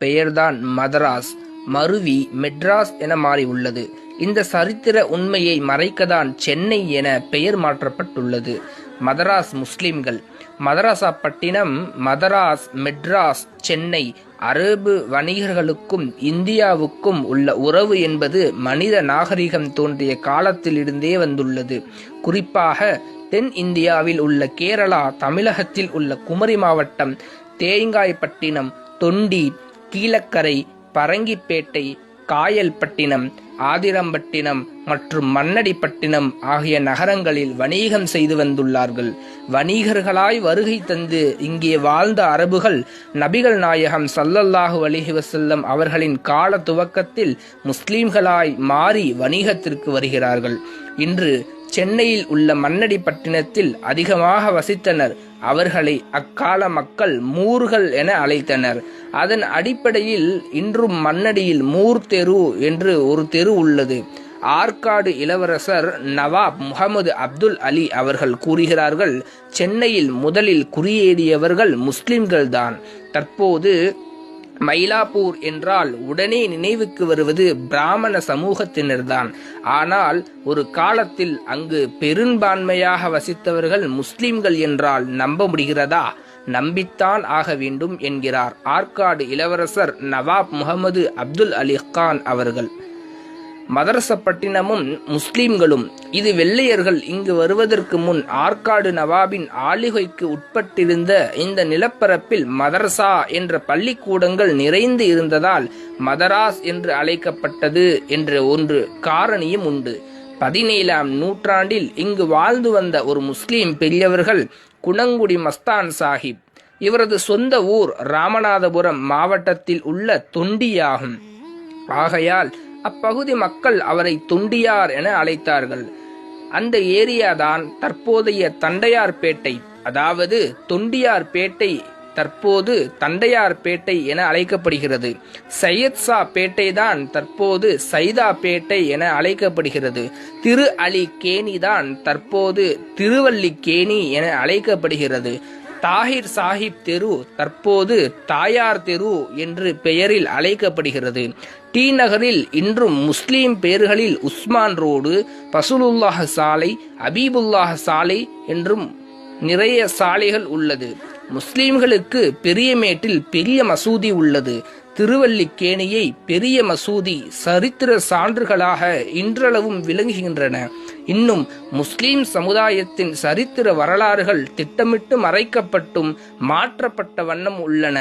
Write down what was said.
பெயர்தான் மதராஸ் மருவி மெட்ராஸ் என மாறியுள்ளது. இந்த சரித்திர உண்மையை மறைக்கத்தான் சென்னை என பெயர் மாற்றப்பட்டுள்ளது. மதராஸ் முஸ்லிம்கள் மதராசப்பட்டினம், மதராஸ், மெட்ராஸ், சென்னை அரபு வணிகர்களுக்கும் இந்தியாவுக்கும் உள்ள உறவு என்பது மனித நாகரிகம் தோன்றிய காலத்திலிருந்தே வந்துள்ளது. குறிப்பாக தென் இந்தியாவில் உள்ள கேரளா, தமிழகத்தில் உள்ள குமரி மாவட்டம், தேங்காய்பட்டினம், தொண்டி, கீழக்கரை, பரங்கிப்பேட்டை, காயல்பட்டினம், ஆதிரம்பட்டினம் மற்றும் மண்ணடிப்பட்டினம் ஆகிய நகரங்களில் வணிகம் செய்து வந்துள்ளார்கள். வணிகர்களாய் வருகை தந்து இங்கே வாழ்ந்த அரபுகள் நபிகள் நாயகம் ஸல்லல்லாஹு அலைஹி வஸல்லம் அவர்களின் கால துவக்கத்தில் முஸ்லிம்களாய் மாறி வணிகத்திற்கு வருகிறார்கள். இன்று சென்னையில் உள்ள மண்ணடிப்பட்டினத்தில் அதிகமாக வசித்தனர். அவர்களை அக்கால மக்கள் மூர்கள் என அழைத்தனர். அதன் அடிப்படையில் இன்றும் மண்ணடியில் மூர் தெரு என்று ஒரு தெரு உள்ளது. ஆற்காடு இளவரசர் நவாப் முகமது அப்துல் அலி அவர்கள் கூறுகிறார்கள், சென்னையில் முதலில் குடியேறியவர்கள் முஸ்லிம்கள்தான். தற்போது மயிலாப்பூர் என்றால் உடனே நினைவுக்கு வருவது பிராமண சமூகத்தினர்தான். ஆனால் ஒரு காலத்தில் அங்கு பெரும்பான்மையாக வசித்தவர்கள் முஸ்லிம்கள் என்றால் நம்ப முடிகிறதா? நம்பித்தான் ஆக வேண்டும் என்கிறார் ஆற்காடு இளவரசர் நவாப் முகமது அப்துல் அலி கான் அவர்கள். மதரசப்பட்டினமும் முஸ்லிம்களும். இது வெள்ளையர்கள் இங்கு வருவதற்கு முன் ஆற்காடு நவாபின் ஆளுகைக்கு உட்பட்டிருந்த இந்த நிலப்பரப்பில் மதரசா என்ற பள்ளிக்கூடங்கள் நிறைந்து இருந்ததால் மதராஸ் என்று அழைக்கப்பட்டது என்ற ஒன்று காரணியும் உண்டு. 17ஆம் நூற்றாண்டில் இங்கு வாழ்ந்து வந்த ஒரு முஸ்லிம் பெரியவர்கள் குணங்குடி மஸ்தான் சாஹிப். இவரது சொந்த ஊர் ராமநாதபுரம் மாவட்டத்தில் உள்ள தொண்டியாகும். ஆகையால் அப்பகுதி மக்கள் அவரை தொண்டியார் என அழைத்தார்கள். அந்த ஏரியாதான் தற்போதைய தண்டையார்பேட்டை, அதாவது தொண்டியார்பேட்டை தற்போது தண்டையார்பேட்டை என அழைக்கப்படுகிறது. சையத் சா பேட்டை தான் தற்போது சைதாப்பேட்டை என அழைக்கப்படுகிறது. திரு அலி கேணி தான் தற்போது திருவல்லிக்கேணி என அழைக்கப்படுகிறது. தாஹிர் சாஹிப் தெரு தற்போது தாயார் தெரு என்று பெயரில் அழைக்கப்படுகிறது. டி நகரில் இன்றும் முஸ்லீம் பெயர்களில் உஸ்மான் ரோடு, பசுலுல்லாஹ் சாலை, அபீபுல்லாஹ் சாலை என்றும் நிறைய சாலைகள் உள்ளது. முஸ்லீம்களுக்கு பெரியமேட்டில் பெரிய மசூதி உள்ளது. திருவல்லிக்கேணியை பெரிய மசூதி சரித்திர சான்றுகளாக இன்றளவும் விளங்குகின்றன. இன்னும் முஸ்லிம் சமுதாயத்தின் சரித்திர வரலாறுகள் திட்டமிட்டு மறைக்கப்பட்டும் மாற்றப்பட்ட வண்ணம் உள்ளன.